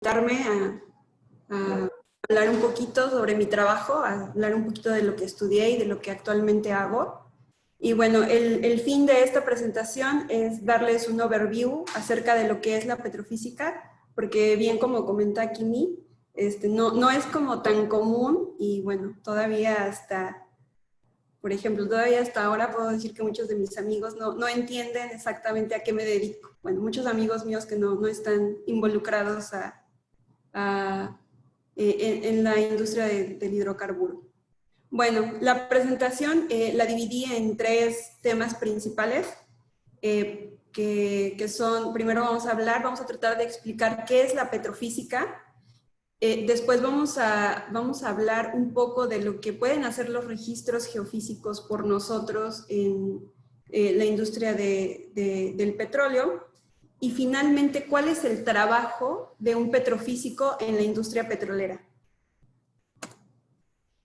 invitarme a hablar un poquito sobre mi trabajo, a hablar un poquito de lo que estudié y de lo que actualmente hago. Y bueno, el fin de esta presentación es darles un overview acerca de lo que es la petrofísica, porque bien como comenta Kimi, no es como tan común y bueno, todavía hasta, por ejemplo, todavía hasta ahora puedo decir que muchos de mis amigos no entienden exactamente a qué me dedico. Bueno, muchos amigos míos que no están involucrados en la industria del hidrocarburo. Bueno, la presentación la dividí en 3 temas principales, que son, primero vamos a tratar de explicar qué es la petrofísica, después vamos a hablar un poco de lo que pueden hacer los registros geofísicos por nosotros en la industria del petróleo, y finalmente, ¿cuál es el trabajo de un petrofísico en la industria petrolera?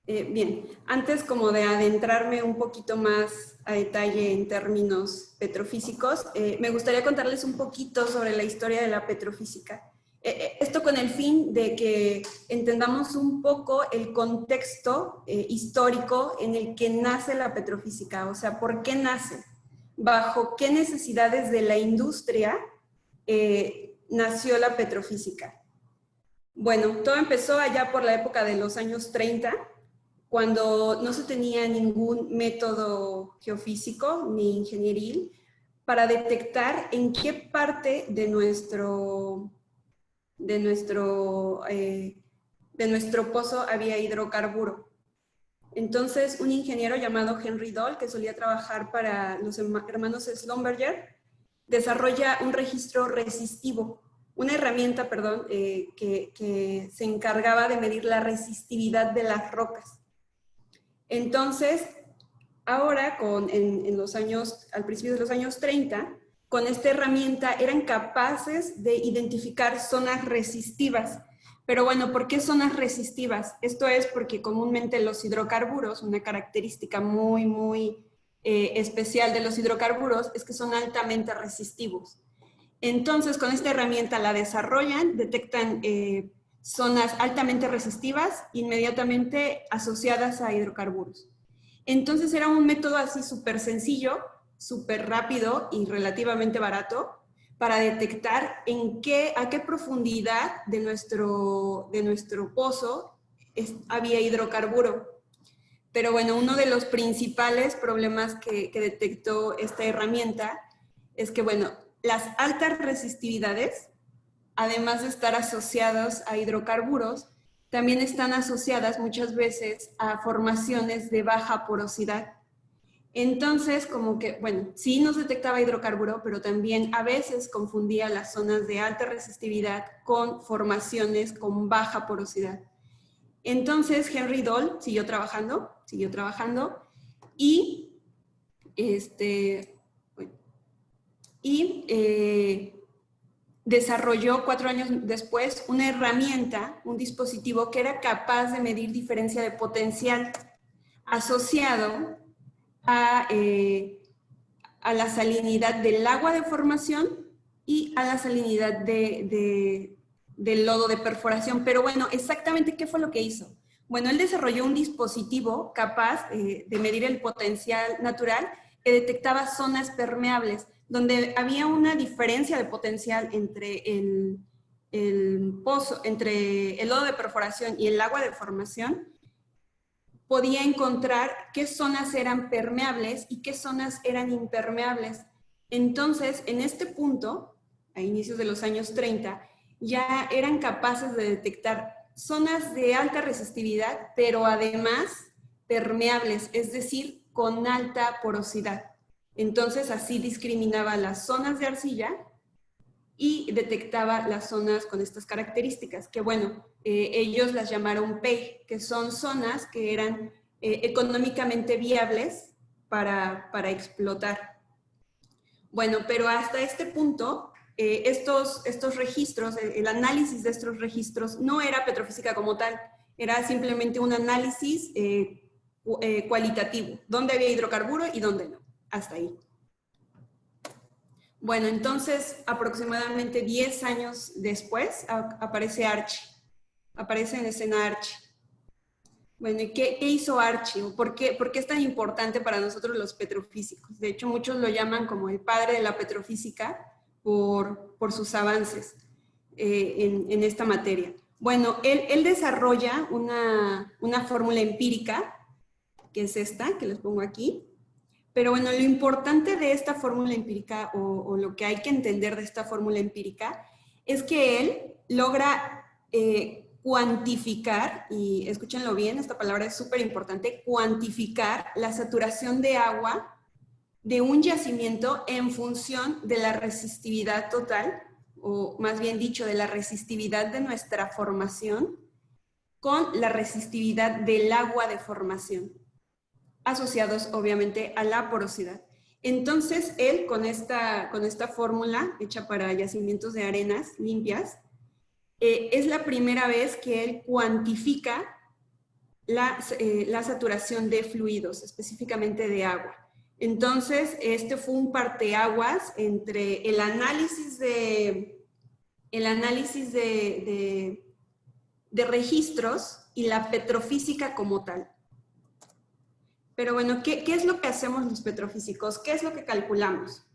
Bien, antes como de adentrarme un poquito más a detalle en términos petrofísicos, me gustaría contarles un poquito sobre la historia de la petrofísica. Esto con el fin de que entendamos un poco el contexto histórico en el que nace la petrofísica, o sea, ¿por qué nace? ¿Bajo qué necesidades de la industria nació la petrofísica? Bueno, todo empezó allá por la época de los años 30, cuando no se tenía ningún método geofísico ni ingenieril para detectar en qué parte de nuestro pozo había hidrocarburo. Entonces, un ingeniero llamado Henry Doll, que solía trabajar para los hermanos Schlumberger, desarrolla un registro resistivo, una herramienta, que se encargaba de medir la resistividad de las rocas. Entonces, ahora, al principio de los años 30, con esta herramienta eran capaces de identificar zonas resistivas. Pero bueno, ¿por qué zonas resistivas? Esto es porque comúnmente los hidrocarburos, una característica muy especial de los hidrocarburos es que son altamente resistivos. Entonces, con esta herramienta la desarrollan, detectan zonas altamente resistivas, inmediatamente asociadas a hidrocarburos. Entonces era un método así súper sencillo, súper rápido y relativamente barato para detectar a qué profundidad de nuestro pozo había hidrocarburo. Pero bueno, uno de los principales problemas que detectó esta herramienta es que, bueno, las altas resistividades, además de estar asociadas a hidrocarburos, también están asociadas muchas veces a formaciones de baja porosidad. Entonces, como que, bueno, sí nos detectaba hidrocarburo, pero también a veces confundía las zonas de alta resistividad con formaciones con baja porosidad. Entonces, Henry Doll siguió trabajando y desarrolló 4 años después una herramienta, un dispositivo que era capaz de medir diferencia de potencial asociado a la salinidad del agua de formación y a la salinidad del lodo de perforación. Pero bueno, exactamente ¿qué fue lo que hizo? Bueno, él desarrolló un dispositivo capaz de medir el potencial natural que detectaba zonas permeables, donde había una diferencia de potencial entre el pozo, entre el lodo de perforación y el agua de formación. Podía encontrar qué zonas eran permeables y qué zonas eran impermeables. Entonces, en este punto, a inicios de los años 30, ya eran capaces de detectar zonas de alta resistividad, pero además permeables, es decir, con alta porosidad. Entonces, así discriminaba las zonas de arcilla y detectaba las zonas con estas características, que bueno, ellos las llamaron PEI, que son zonas que eran económicamente viables para explotar. Bueno, pero hasta este punto, estos registros, el análisis de estos registros no era petrofísica como tal, era simplemente un análisis cualitativo, dónde había hidrocarburo y dónde no, hasta ahí. Bueno, entonces aproximadamente 10 años después aparece Archie, aparece en escena Archie. Bueno, ¿y qué hizo Archie? ¿Por qué es tan importante para nosotros los petrofísicos? De hecho, muchos lo llaman como el padre de la petrofísica por sus avances en esta materia. Bueno, él desarrolla una fórmula empírica, que es esta, que les pongo aquí. Pero bueno, lo importante de esta fórmula empírica, o lo que hay que entender de esta fórmula empírica, es que él logra cuantificar, y escúchenlo bien, esta palabra es súper importante, cuantificar la saturación de agua de un yacimiento en función de la resistividad total, o más bien dicho, de la resistividad de nuestra formación con la resistividad del agua de formación, asociados obviamente a la porosidad. Entonces, él con esta fórmula hecha para yacimientos de arenas limpias, es la primera vez que él cuantifica la saturación de fluidos, específicamente de agua. Entonces, este fue un parteaguas entre el análisis de registros y la petrofísica como tal. Pero bueno, ¿qué es lo que hacemos los petrofísicos? ¿Qué es lo que calculamos?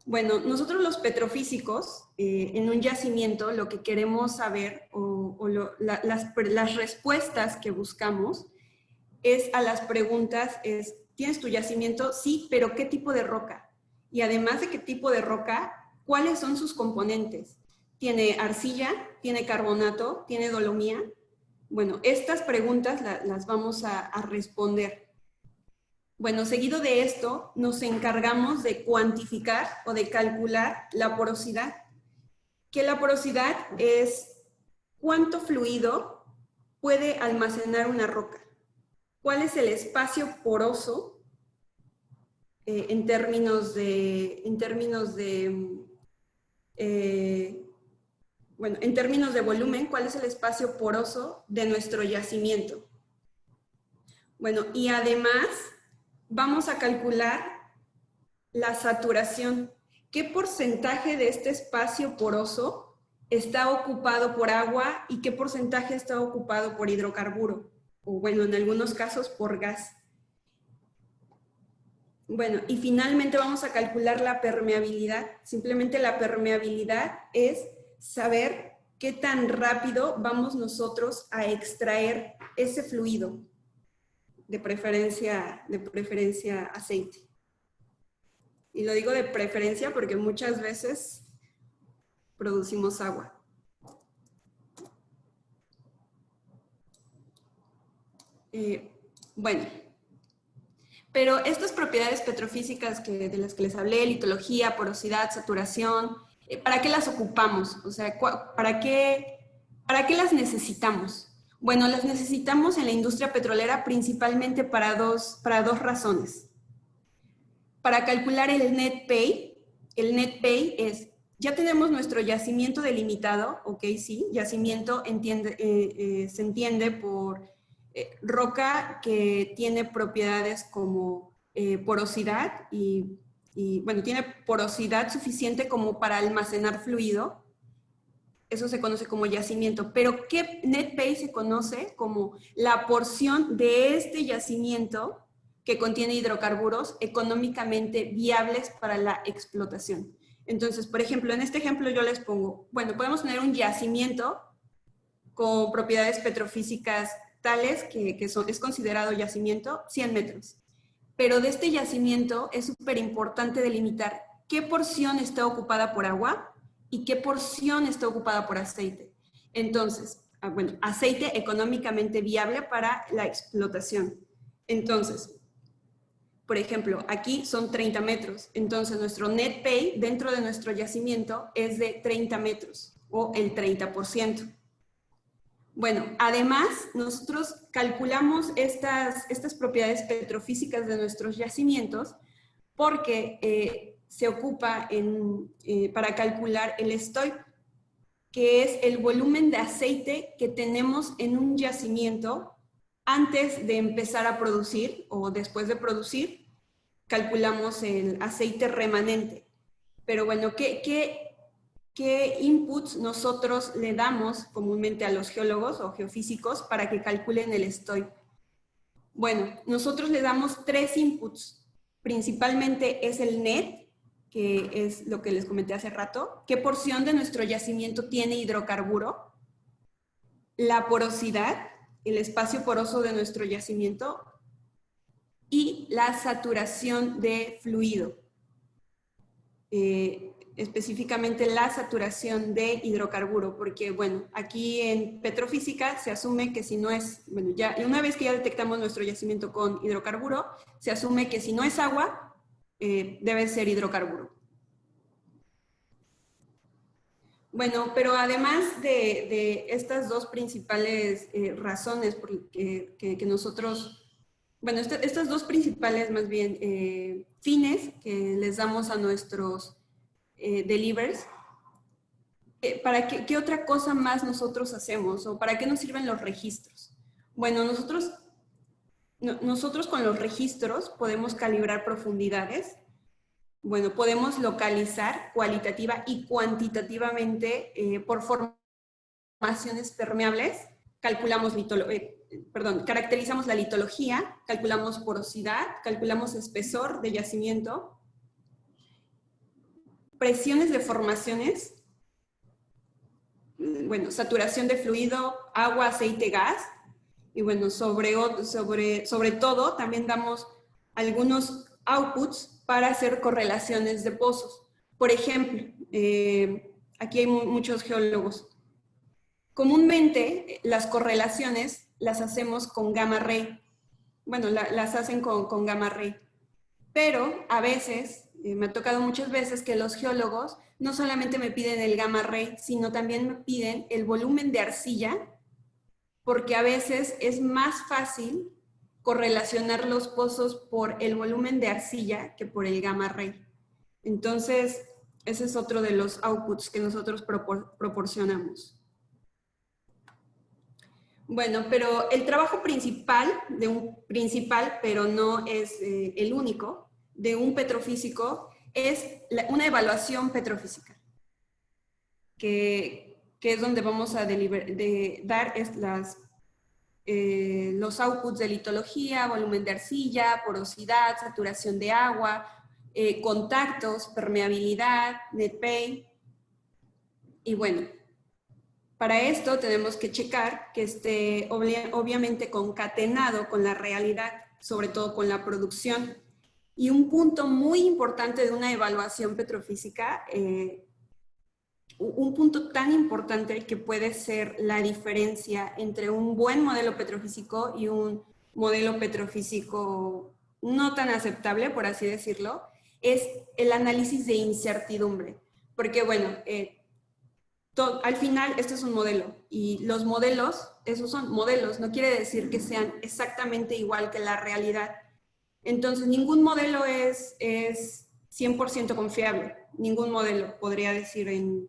Bueno, nosotros los petrofísicos, en un yacimiento, lo que queremos saber, las respuestas que buscamos, a las preguntas es, ¿tienes tu yacimiento? Sí, pero ¿qué tipo de roca? Y además de qué tipo de roca, ¿cuáles son sus componentes? ¿Tiene arcilla? ¿Tiene carbonato? ¿Tiene dolomía? Bueno, estas preguntas las vamos a responder. Bueno, seguido de esto, nos encargamos de cuantificar o de calcular la porosidad. Que la porosidad es cuánto fluido puede almacenar una roca. ¿Cuál es el espacio poroso en términos de volumen? ¿Cuál es el espacio poroso de nuestro yacimiento? Bueno, y además vamos a calcular la saturación. ¿Qué porcentaje de este espacio poroso está ocupado por agua y qué porcentaje está ocupado por hidrocarburo? O bueno, en algunos casos por gas. Bueno, y finalmente vamos a calcular la permeabilidad. Simplemente la permeabilidad es saber qué tan rápido vamos nosotros a extraer ese fluido, de preferencia aceite. Y lo digo de preferencia porque muchas veces producimos agua. Bueno, pero estas propiedades petrofísicas de las que les hablé, litología, porosidad, saturación, ¿para qué las ocupamos? O sea, ¿para qué las necesitamos? Bueno, las necesitamos en la industria petrolera principalmente para dos razones. Para calcular el net pay es, ya tenemos nuestro yacimiento delimitado, ok, sí, yacimiento se entiende por roca que tiene propiedades como porosidad y bueno, tiene porosidad suficiente como para almacenar fluido. Eso se conoce como yacimiento. Pero ¿qué net pay se conoce? Como la porción de este yacimiento que contiene hidrocarburos económicamente viables para la explotación. Entonces, por ejemplo, en este ejemplo yo les pongo, bueno, podemos tener un yacimiento con propiedades petrofísicas tales que es considerado yacimiento 100 metros. Pero de este yacimiento es súper importante delimitar qué porción está ocupada por agua y qué porción está ocupada por aceite. Entonces, bueno, aceite económicamente viable para la explotación. Entonces, por ejemplo, aquí son 30 metros. Entonces, nuestro net pay dentro de nuestro yacimiento es de 30 metros o el 30%. Bueno, además, nosotros calculamos estas propiedades petrofísicas de nuestros yacimientos porque se ocupa para calcular el STOIIP, que es el volumen de aceite que tenemos en un yacimiento antes de empezar a producir o después de producir. Calculamos el aceite remanente. Pero bueno, ¿qué inputs nosotros le damos comúnmente a los geólogos o geofísicos para que calculen el estoy? Bueno, nosotros le damos 3 inputs. Principalmente es el net, que es lo que les comenté hace rato. ¿Qué porción de nuestro yacimiento tiene hidrocarburo? La porosidad, el espacio poroso de nuestro yacimiento. Y la saturación de fluido. Específicamente la saturación de hidrocarburo, porque bueno, aquí en petrofísica se asume que si no es, bueno, ya una vez que ya detectamos nuestro yacimiento con hidrocarburo, se asume que si no es agua, debe ser hidrocarburo. Bueno, pero además de estas dos principales razones por que nosotros, bueno, estas dos principales más bien fines que les damos a nuestros delivers, ¿para qué otra cosa más nosotros hacemos? ¿O para qué nos sirven los registros? Bueno, nosotros con los registros podemos calibrar profundidades. Bueno, podemos localizar cualitativa y cuantitativamente por formaciones permeables. Caracterizamos la litología, calculamos porosidad, calculamos espesor de yacimiento, presiones de formaciones, bueno, saturación de fluido, agua, aceite, gas, y bueno, sobre todo también damos algunos outputs para hacer correlaciones de pozos. Por ejemplo, aquí hay muchos geólogos. Comúnmente las correlaciones las hacemos con gamma ray. Bueno, las hacen con gamma ray. Pero a veces, me ha tocado muchas veces que los geólogos no solamente me piden el gamma ray, sino también me piden el volumen de arcilla, porque a veces es más fácil correlacionar los pozos por el volumen de arcilla que por el gamma ray. Entonces, ese es otro de los outputs que nosotros proporcionamos. Bueno, pero el trabajo principal, pero no es el único, de un petrofísico es una evaluación petrofísica, que es donde vamos a dar los outputs de litología, volumen de arcilla, porosidad, saturación de agua, contactos, permeabilidad, net pay. Y bueno, para esto tenemos que checar que esté obviamente concatenado con la realidad, sobre todo con la producción. Y un punto muy importante de una evaluación petrofísica, un punto tan importante que puede ser la diferencia entre un buen modelo petrofísico y un modelo petrofísico no tan aceptable, por así decirlo, es el análisis de incertidumbre. Porque bueno, al final esto es un modelo y los modelos, esos son modelos, no quiere decir que sean exactamente igual que la realidad. Entonces, ningún modelo es 100% confiable, ningún modelo, podría decir en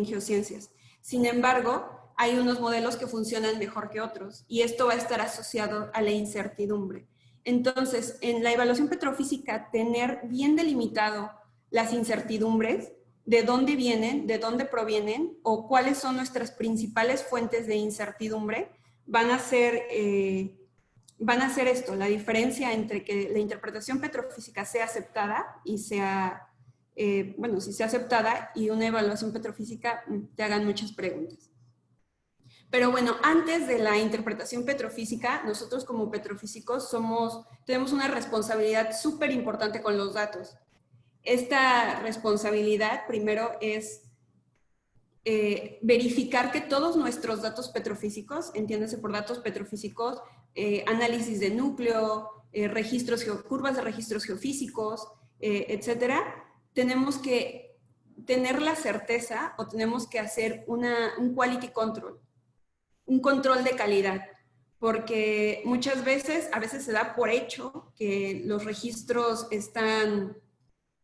geociencias. Sin embargo, hay unos modelos que funcionan mejor que otros y esto va a estar asociado a la incertidumbre. Entonces, en la evaluación petrofísica, tener bien delimitado las incertidumbres, de dónde vienen, de dónde provienen o cuáles son nuestras principales fuentes de incertidumbre, van a ser esto, la diferencia entre que la interpretación petrofísica sea aceptada y sea, si sea aceptada y una evaluación petrofísica te hagan muchas preguntas. Pero bueno, antes de la interpretación petrofísica, nosotros como petrofísicos tenemos una responsabilidad súper importante con los datos. Esta responsabilidad primero es verificar que todos nuestros datos petrofísicos, entiéndase por datos petrofísicos, análisis de núcleo, curvas de registros geofísicos, etcétera, tenemos que tener la certeza o tenemos que hacer un quality control, un control de calidad, porque muchas veces, a veces se da por hecho que los registros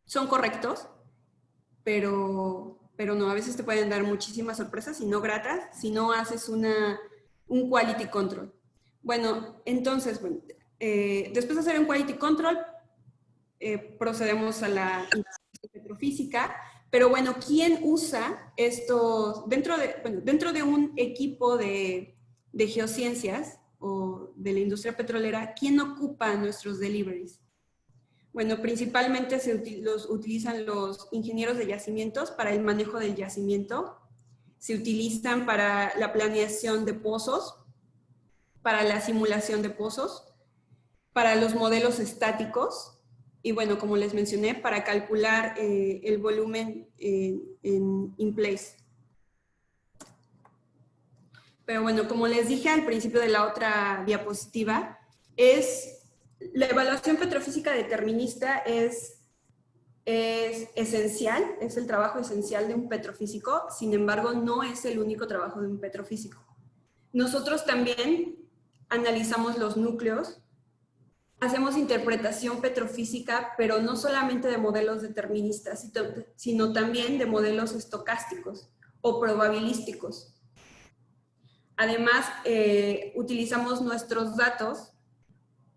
son correctos, pero no, a veces te pueden dar muchísimas sorpresas y no gratas si no haces un quality control. Bueno, entonces, después de hacer un quality control, procedemos a la interpretación petrofísica, pero bueno, ¿quién usa estos, dentro de un equipo de geociencias o de la industria petrolera, quién ocupa nuestros deliveries? Bueno, principalmente los utilizan los ingenieros de yacimientos para el manejo del yacimiento, se utilizan para la planeación de pozos, para la simulación de pozos, para los modelos estáticos y bueno, como les mencioné, para calcular el volumen in place. Pero bueno, como les dije al principio de la otra diapositiva, la evaluación petrofísica determinista es esencial, es el trabajo esencial de un petrofísico, sin embargo, no es el único trabajo de un petrofísico. Nosotros también analizamos los núcleos, hacemos interpretación petrofísica, pero no solamente de modelos deterministas, sino también de modelos estocásticos o probabilísticos. Además, utilizamos nuestros datos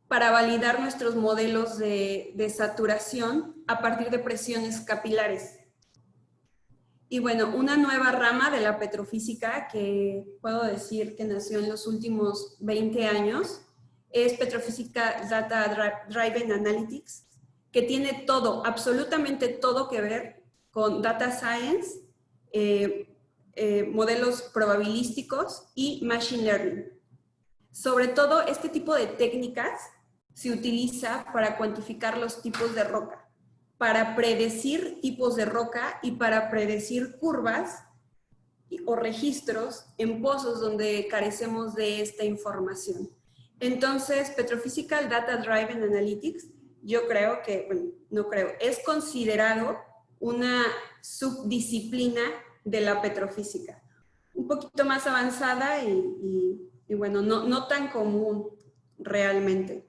para validar nuestros modelos de saturación a partir de presiones capilares. Y bueno, una nueva rama de la petrofísica que puedo decir que nació en los últimos 20 años es Petrofísica Data Driven Analytics, que tiene todo, absolutamente todo que ver con Data Science, modelos probabilísticos y Machine Learning. Sobre todo, este tipo de técnicas se utiliza para cuantificar los tipos de roca, para predecir tipos de roca y para predecir curvas o registros en pozos donde carecemos de esta información. Entonces, Petrophysical Data Driven Analytics, yo creo que, bueno, no creo, es considerado una subdisciplina de la petrofísica. Un poquito más avanzada y bueno, no tan común realmente.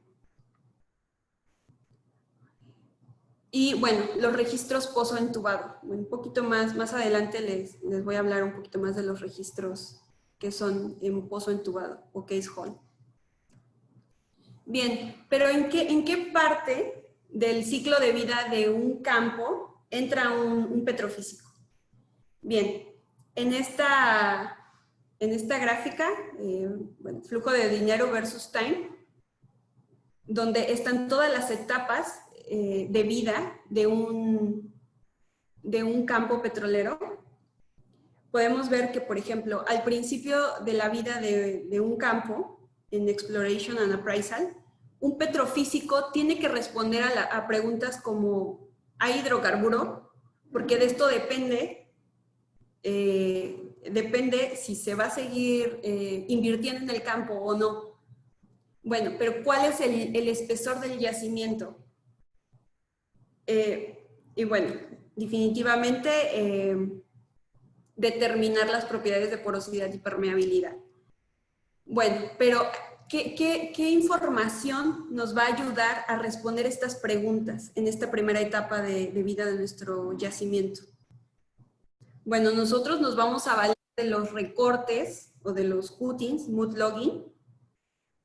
Y bueno, los registros pozo entubado. Bueno, un poquito más adelante les voy a hablar un poquito más de los registros que son en pozo entubado o case hole. Bien, pero ¿en qué parte del ciclo de vida de un campo entra un petrofísico? Bien, en esta gráfica, bueno, flujo de dinero versus time, donde están todas las etapas de vida de un campo petrolero, podemos ver que, por ejemplo, al principio de la vida de un campo, en Exploration and Appraisal, un petrofísico tiene que responder a preguntas como ¿hay hidrocarburo? Porque de esto depende si se va a seguir invirtiendo en el campo o no. Bueno, pero ¿cuál es el espesor del yacimiento? Y bueno, definitivamente determinar las propiedades de porosidad y permeabilidad. Bueno, pero ¿qué información nos va a ayudar a responder estas preguntas en esta primera etapa de vida de nuestro yacimiento? Bueno, nosotros nos vamos a valer de los recortes o de los cuttings, mud logging,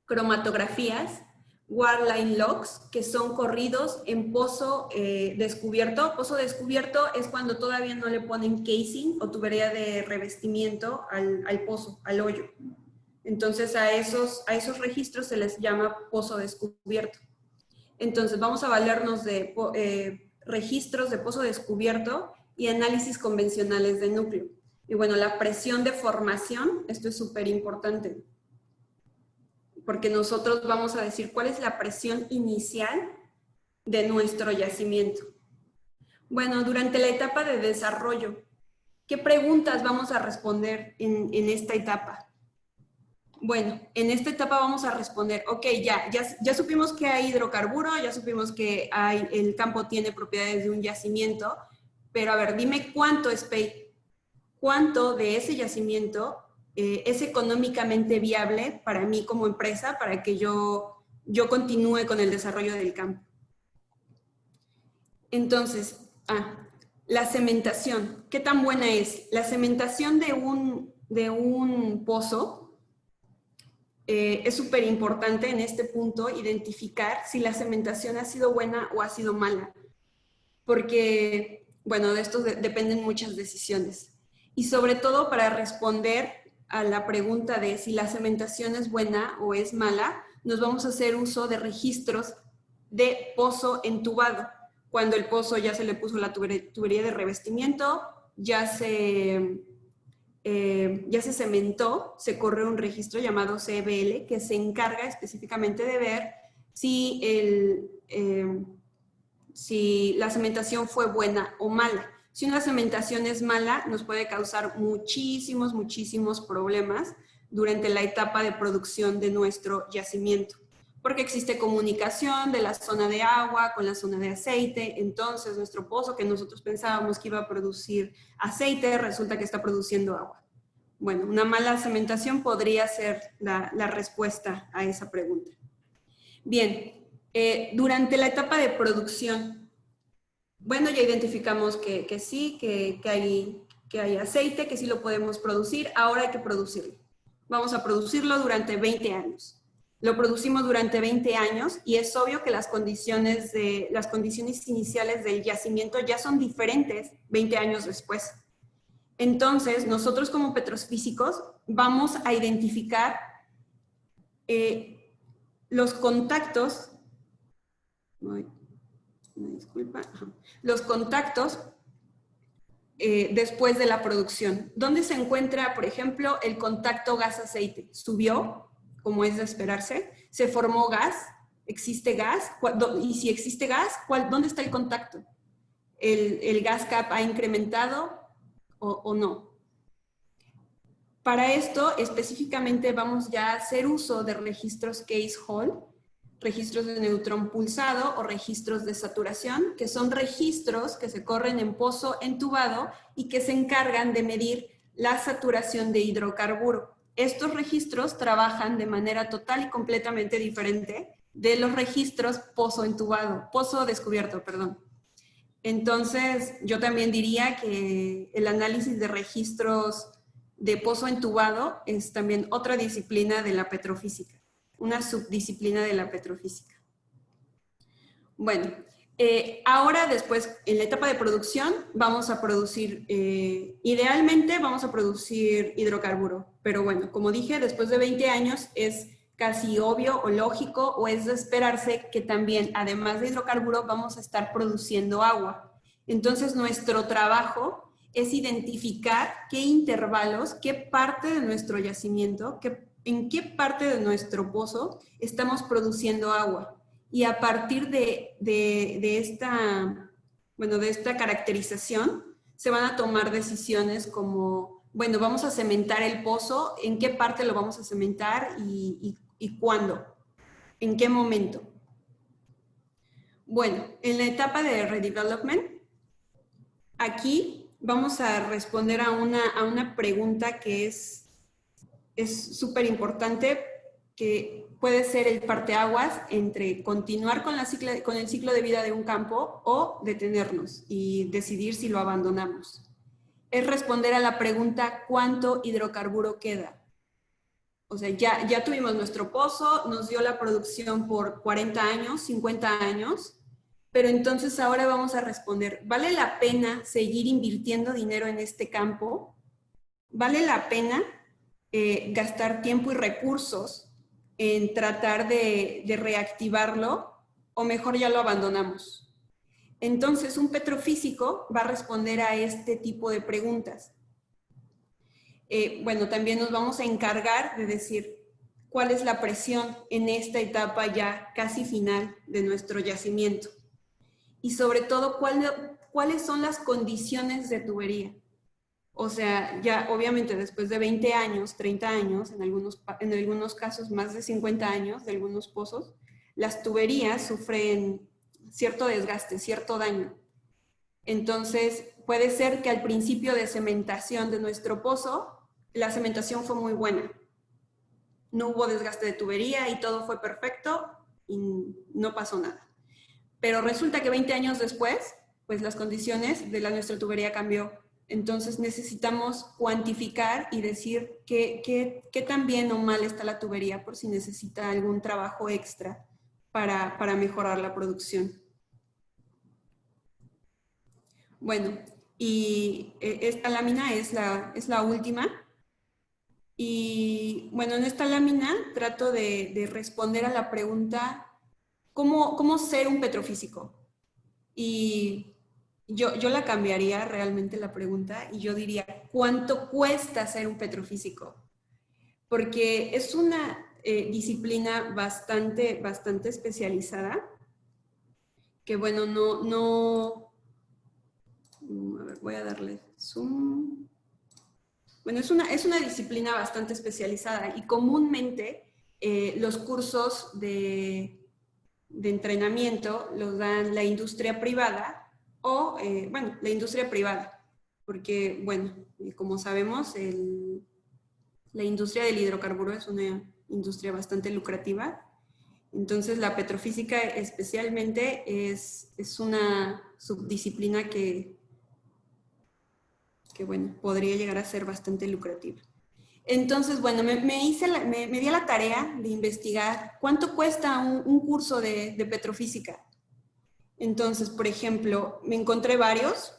cromatografías, Waterline logs, que son corridos en pozo descubierto. Pozo descubierto es cuando todavía no le ponen casing o tubería de revestimiento al pozo, al hoyo. Entonces a esos registros se les llama pozo descubierto. Entonces vamos a valernos de registros de pozo descubierto y análisis convencionales de núcleo. Y bueno, la presión de formación, esto es súper importante, porque nosotros vamos a decir cuál es la presión inicial de nuestro yacimiento. Bueno, durante la etapa de desarrollo, ¿qué preguntas vamos a responder en esta etapa? Bueno, en esta etapa vamos a responder, ok, ya supimos que hay hidrocarburo, ya supimos que el campo tiene propiedades de un yacimiento, pero a ver, dime cuánto es PEI, cuánto de ese yacimiento es económicamente viable para mí como empresa, para que yo continúe con el desarrollo del campo. Entonces, la cementación, ¿qué tan buena es? La cementación de un pozo es súper importante en este punto identificar si la cementación ha sido buena o ha sido mala. Porque bueno, de esto dependen muchas decisiones. Y sobre todo para responder a la pregunta de si la cementación es buena o es mala, nos vamos a hacer uso de registros de pozo entubado. Cuando el pozo ya se le puso la tubería de revestimiento, ya se cementó, se corre un registro llamado CBL que se encarga específicamente de ver si, si la cementación fue buena o mala. Si una cementación es mala, nos puede causar muchísimos problemas durante la etapa de producción de nuestro yacimiento, porque existe comunicación de la zona de agua con la zona de aceite. Entonces nuestro pozo, que nosotros pensábamos que iba a producir aceite, resulta que está produciendo agua. Bueno, una mala cementación podría ser la respuesta a esa pregunta. Bien, durante la etapa de producción, bueno, ya identificamos que sí, que hay aceite, que sí lo podemos producir. Ahora hay que producirlo. Vamos a producirlo durante 20 años. Lo producimos durante 20 años y es obvio que las condiciones iniciales del yacimiento ya son diferentes 20 años después. Entonces, nosotros como petrofísicos vamos a identificar los contactos, los contactos después de la producción. ¿Dónde se encuentra, por ejemplo, el contacto gas-aceite? ¿Subió, como es de esperarse? ¿Se formó gas? ¿Existe gas? Y si existe gas, ¿dónde está el contacto? ¿El gas cap ha incrementado o no? Para esto, específicamente, vamos ya a hacer uso de registros Case-Hall, registros de neutrón pulsado o registros de saturación, que son registros que se corren en pozo entubado y que se encargan de medir la saturación de hidrocarburo. Estos registros trabajan de manera total y completamente diferente de los registros pozo descubierto, perdón. Entonces, yo también diría que el análisis de registros de pozo entubado es también otra disciplina de la petrofísica, una subdisciplina de la petrofísica. Bueno, ahora después, en la etapa de producción, vamos a producir, idealmente vamos a producir hidrocarburo, pero bueno, como dije, después de 20 años es casi obvio o lógico o es de esperarse que también, además de hidrocarburo, vamos a estar produciendo agua. Entonces, nuestro trabajo es identificar qué intervalos, qué parte de nuestro yacimiento, en qué parte de nuestro pozo estamos produciendo agua. Y a partir de esta caracterización, se van a tomar decisiones como, bueno, vamos a cementar el pozo, ¿en qué parte lo vamos a cementar y cuándo? ¿En qué momento? Bueno, en la etapa de redevelopment, aquí vamos a responder a una pregunta que es súper importante, que puede ser el parteaguas entre continuar con el ciclo de vida de un campo o detenernos y decidir si lo abandonamos. Es responder a la pregunta, ¿cuánto hidrocarburo queda? O sea, ya tuvimos nuestro pozo, nos dio la producción por 40 años, 50 años, pero entonces ahora vamos a responder, ¿vale la pena seguir invirtiendo dinero en este campo? ¿Vale la pena gastar tiempo y recursos en tratar de reactivarlo o mejor ya lo abandonamos? Entonces, un petrofísico va a responder a este tipo de preguntas. Bueno, también nos vamos a encargar de decir cuál es la presión en esta etapa ya casi final de nuestro yacimiento. Y sobre todo, cuáles son las condiciones de tubería. O sea, ya obviamente después de 20 años, 30 años, en algunos casos más de 50 años de algunos pozos, las tuberías sufren cierto desgaste, cierto daño. Entonces, puede ser que al principio de cementación de nuestro pozo, la cementación fue muy buena. No hubo desgaste de tubería y todo fue perfecto y no pasó nada. Pero resulta que 20 años después, pues las condiciones de nuestra tubería cambió. Entonces necesitamos cuantificar y decir qué tan bien o mal está la tubería por si necesita algún trabajo extra para mejorar la producción. Bueno, y esta lámina es la última. Y bueno, en esta lámina trato de responder a la pregunta, ¿cómo ser un petrofísico? Y yo la cambiaría realmente la pregunta y yo diría, ¿cuánto cuesta ser un petrofísico? Porque es una disciplina bastante especializada, que bueno, a ver, voy a darle zoom. Bueno, es una disciplina bastante especializada y comúnmente los cursos de entrenamiento los dan la industria privada o, bueno, la industria privada, porque, bueno, como sabemos, la industria del hidrocarburo es una industria bastante lucrativa. Entonces, la petrofísica especialmente es una subdisciplina que, bueno, podría llegar a ser bastante lucrativa. Entonces, bueno, me di a la tarea de investigar cuánto cuesta un curso de petrofísica. Entonces, por ejemplo, me encontré varios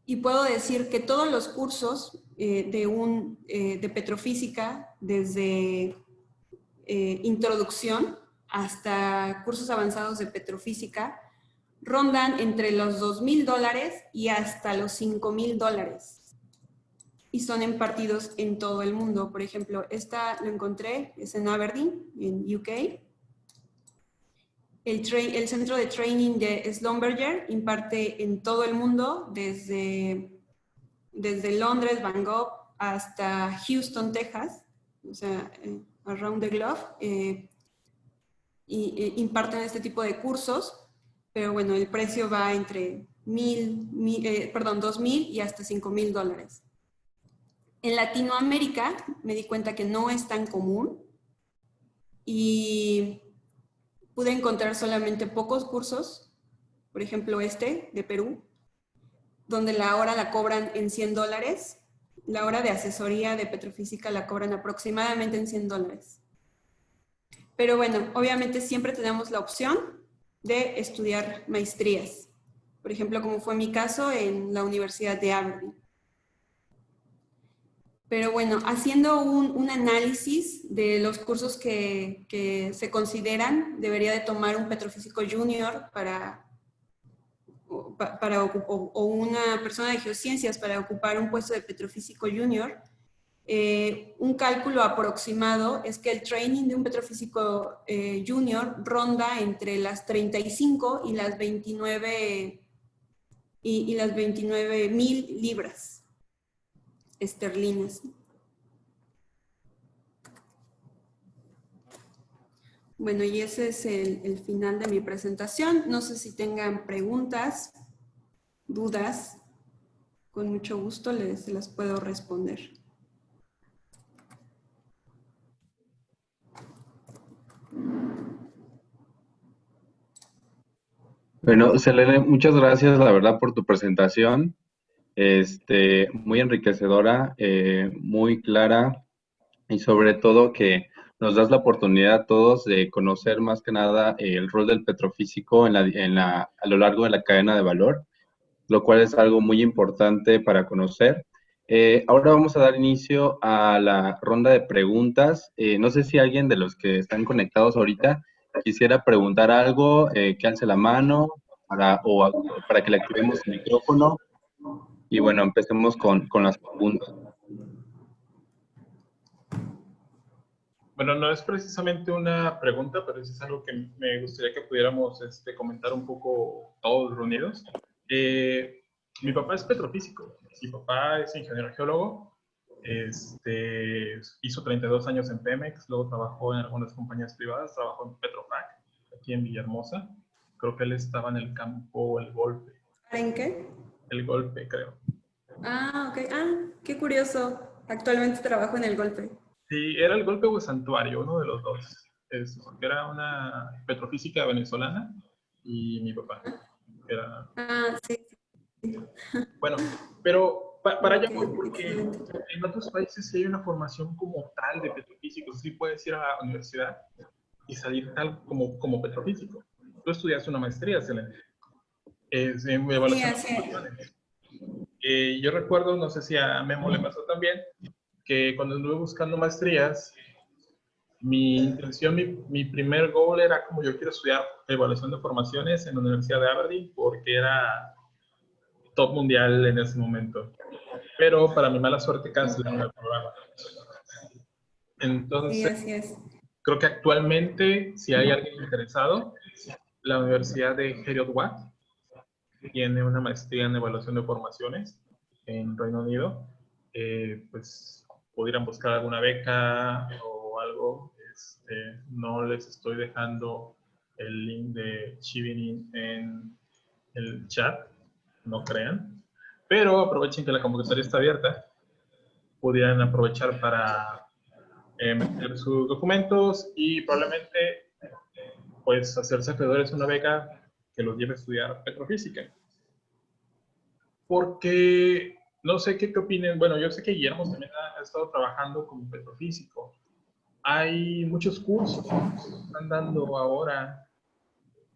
y puedo decir que todos los cursos de petrofísica, desde introducción hasta cursos avanzados de petrofísica, rondan entre los $2,000 y hasta los $5,000. Y son impartidos en todo el mundo. Por ejemplo, esta lo encontré, es en Aberdeen, en UK. El centro de training de Schlumberger imparte en todo el mundo, desde Londres, Bangkok, hasta Houston, Texas, o sea, around the globe, y imparten este tipo de cursos, pero bueno, el precio va entre $2,000 y hasta $5,000. En Latinoamérica me di cuenta que no es tan común y pude encontrar solamente pocos cursos, por ejemplo este de Perú, donde la hora la cobran en $100. La hora de asesoría de petrofísica la cobran aproximadamente en $100. Pero bueno, obviamente siempre tenemos la opción de estudiar maestrías. Por ejemplo, como fue mi caso en la Universidad de Aberdeen. Pero bueno, haciendo un análisis de los cursos que se consideran, debería de tomar un petrofísico junior o una persona de geociencias para ocupar un puesto de petrofísico junior. Un cálculo aproximado es que el training de un petrofísico junior ronda entre las 35 y las 29,000 libras esterlinas. Bueno, y ese es el final de mi presentación. No sé si tengan preguntas, dudas. Con mucho gusto se las puedo responder. Bueno, Selene, muchas gracias, la verdad, por tu presentación. Muy enriquecedora, muy clara y sobre todo que nos das la oportunidad a todos de conocer más que nada el rol del petrofísico a lo largo de la cadena de valor, lo cual es algo muy importante para conocer. Ahora vamos a dar inicio a la ronda de preguntas. No sé si alguien de los que están conectados ahorita quisiera preguntar algo, que alce la mano para que le activemos el micrófono. Y bueno, empecemos con las preguntas. Bueno, no es precisamente una pregunta, pero sí es algo que me gustaría que pudiéramos comentar un poco todos reunidos. Mi papá es petrofísico, mi papá es ingeniero geólogo, hizo 32 años en Pemex, luego trabajó en algunas compañías privadas, trabajó en Petrofac, aquí en Villahermosa. Creo que él estaba en el campo El Golpe. ¿En qué? El Golpe, creo. Ah, ok. Ah, qué curioso. Actualmente trabajo en El Golpe. Sí, era El Golpe o el Santuario, uno de los dos. Porque era una petrofísica venezolana y mi papá era... Ah, sí. Bueno, pero para allá Ok, voy, porque excelente. en otros países sí hay una formación como tal de petrofísicos. Sí puedes ir a la universidad y salir tal como petrofísico. Tú estudiaste una maestría, Selene. en Sí, evaluación de así es. formaciones. Yo recuerdo, no sé si a Memo le pasó también, que cuando anduve buscando maestrías, mi intención, mi primer goal era como yo quiero estudiar evaluación de formaciones en la Universidad de Aberdeen porque era top mundial en ese momento. Pero para mi mala suerte cancelaron el programa. Sí, Entonces, así es. creo que actualmente, si hay alguien interesado, la Universidad de Heriot-Watt tiene una maestría en evaluación de formaciones en Reino Unido. Pues pudieran buscar alguna beca o algo. No les estoy dejando el link de Chevening en el chat, no crean. Pero aprovechen que la convocatoria está abierta. Pudieran aprovechar para meter sus documentos y probablemente pues hacerse acreedores a una beca que los lleve a estudiar petrofísica. Porque no sé qué opinen. Bueno, yo sé que Guillermo también ha estado trabajando como petrofísico. Hay muchos cursos que están dando ahora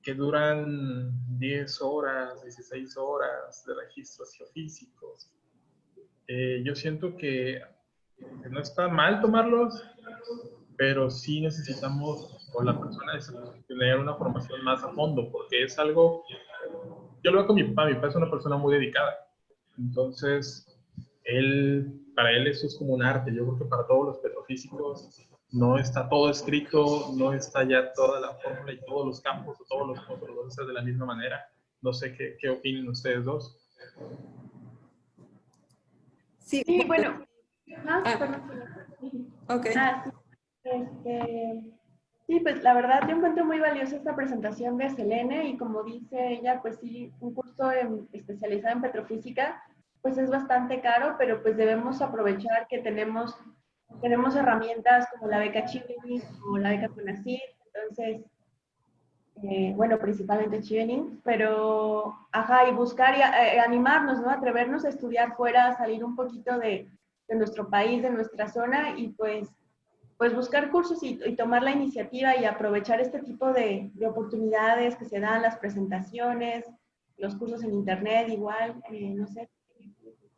que duran 10 horas, 16 horas de registros geofísicos. Yo siento que no está mal tomarlos, pero sí necesitamos, o la persona necesita tener una formación más a fondo, porque es algo, yo lo veo con mi papá es una persona muy dedicada, entonces, para él eso es como un arte. Yo creo que para todos los petrofísicos no está todo escrito, no está ya toda la fórmula y todos los campos o todos los controladores de la misma manera. No sé qué opinan ustedes dos. Sí, Sí, bueno, bueno, perdón. ok. Sí, sí, pues la verdad yo encuentro muy valiosa esta presentación de Selene y como dice ella, pues sí, un curso especializado en petrofísica, pues es bastante caro, pero pues debemos aprovechar que tenemos herramientas como la beca Chevening o la beca CONACYT, entonces, bueno, principalmente Chevening, pero, ajá, y buscar y animarnos, ¿no? Atrevernos a estudiar fuera, salir un poquito de nuestro país, de nuestra zona y pues buscar cursos y tomar la iniciativa y aprovechar este tipo de oportunidades que se dan, las presentaciones, los cursos en internet igual, no sé,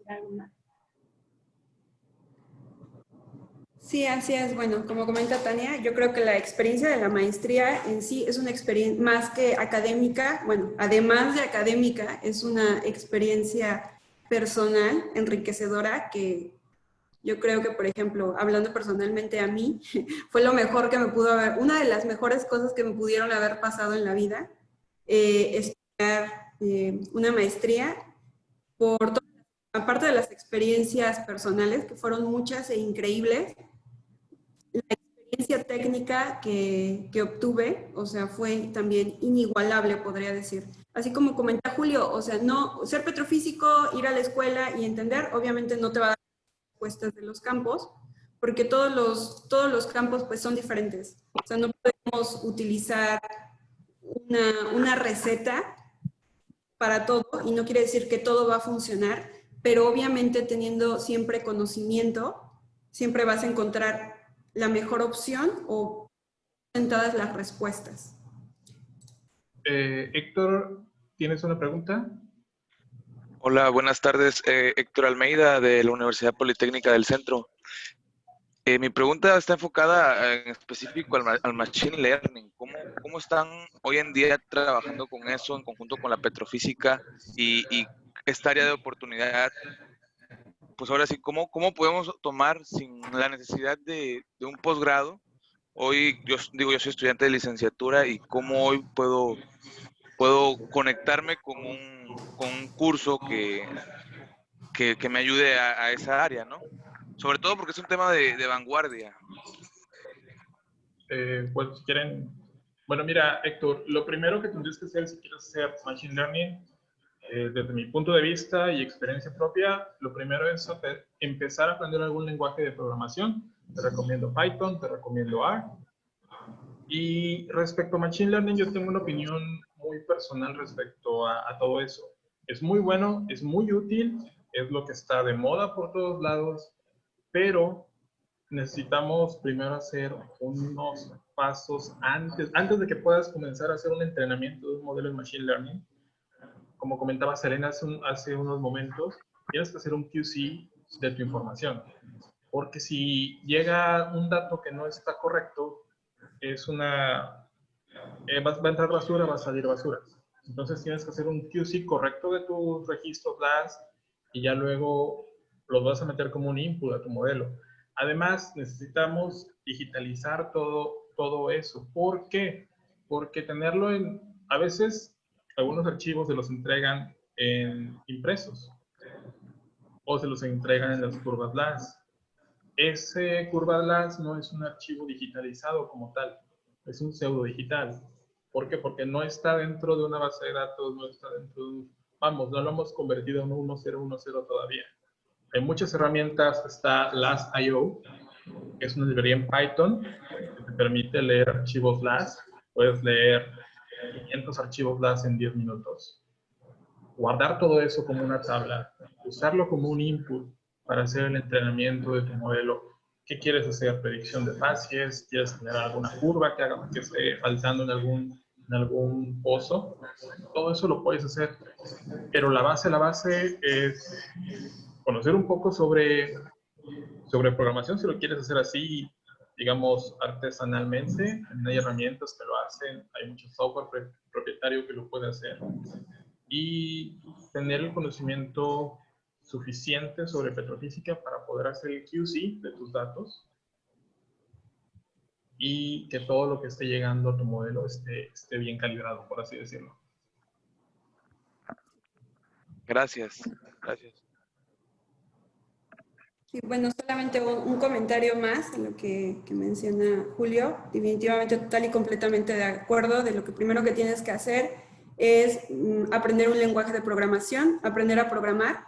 algo más. Sí, así es. Bueno, como comenta Tania, yo creo que la experiencia de la maestría en sí es una experiencia más que académica, bueno, además de académica, es una experiencia personal, enriquecedora, que yo creo que, por ejemplo, hablando personalmente a mí, fue lo mejor que me pudo haber, una de las mejores cosas que me pudieron haber pasado en la vida, estudiar una maestría por aparte de las experiencias personales, que fueron muchas e increíbles, la experiencia técnica que obtuve, o sea, fue también inigualable, podría decir. Así como comenta Julio, o sea, no, ser petrofísico, ir a la escuela y entender, obviamente no te va a dar respuestas de los campos, porque todos los campos pues son diferentes. O sea, no podemos utilizar una receta para todo y no quiere decir que todo va a funcionar, pero obviamente teniendo siempre conocimiento, siempre vas a encontrar la mejor opción o sentadas las respuestas. Héctor, ¿tienes una pregunta? Hola, buenas tardes. Héctor Almeida de la Universidad Politécnica del Centro. Mi pregunta está enfocada en específico al Machine Learning. ¿Cómo están hoy en día trabajando con eso en conjunto con la petrofísica y esta área de oportunidad? Pues ahora sí, ¿cómo podemos tomar sin la necesidad de un posgrado? Hoy yo soy estudiante de licenciatura y cómo hoy puedo conectarme con un curso que me ayude a esa área, ¿no? Sobre todo porque es un tema de vanguardia. Pues si quieren, bueno, mira, Héctor, lo primero que tendrías que hacer si quieres hacer Machine Learning, desde mi punto de vista y experiencia propia, lo primero es empezar a aprender algún lenguaje de programación. Te recomiendo Python, te recomiendo R. Y respecto a Machine Learning, yo tengo una opinión muy personal respecto a todo eso. Es muy bueno, es muy útil, es lo que está de moda por todos lados, pero necesitamos primero hacer unos pasos antes de que puedas comenzar a hacer un entrenamiento de un modelo de Machine Learning. como comentaba Selena hace unos momentos, tienes que hacer un QC de tu información. Porque si llega un dato que no está correcto, va a entrar basura, va a salir basura. Entonces tienes que hacer un QC correcto de tus registros LAS y ya luego los vas a meter como un input a tu modelo. Además, necesitamos digitalizar todo eso. ¿Por qué? Porque tenerlo a veces algunos archivos se los entregan en impresos o se los entregan en las curvas LAS. Ese curva LAS no es un archivo digitalizado como tal, es un pseudo digital. ¿Por qué? Porque no está dentro de una base de datos, no está dentro de vamos, no lo hemos convertido en un 1010 todavía. Hay muchas herramientas, está LAS.io, que es una librería en Python, que te permite leer archivos LAS. Puedes leer 500 archivos LAS en 10 minutos. Guardar todo eso como una tabla, usarlo como un input para hacer el entrenamiento de tu modelo. ¿Qué quieres hacer? ¿Predicción de facies? ¿Quieres generar alguna curva que esté faltando en algún pozo? Todo eso lo puedes hacer. Pero la base es conocer un poco sobre programación, si lo quieres hacer así, digamos, artesanalmente. Hay herramientas que lo hacen, hay mucho software propietario que lo puede hacer. Y tener el conocimiento suficiente sobre petrofísica para poder hacer el QC de tus datos y que todo lo que esté llegando a tu modelo esté bien calibrado, por así decirlo. Gracias. Y bueno, solamente un comentario más de lo que menciona Julio. Definitivamente, total y completamente de acuerdo. De lo que primero que tienes que hacer es aprender un lenguaje de programación, aprender a programar,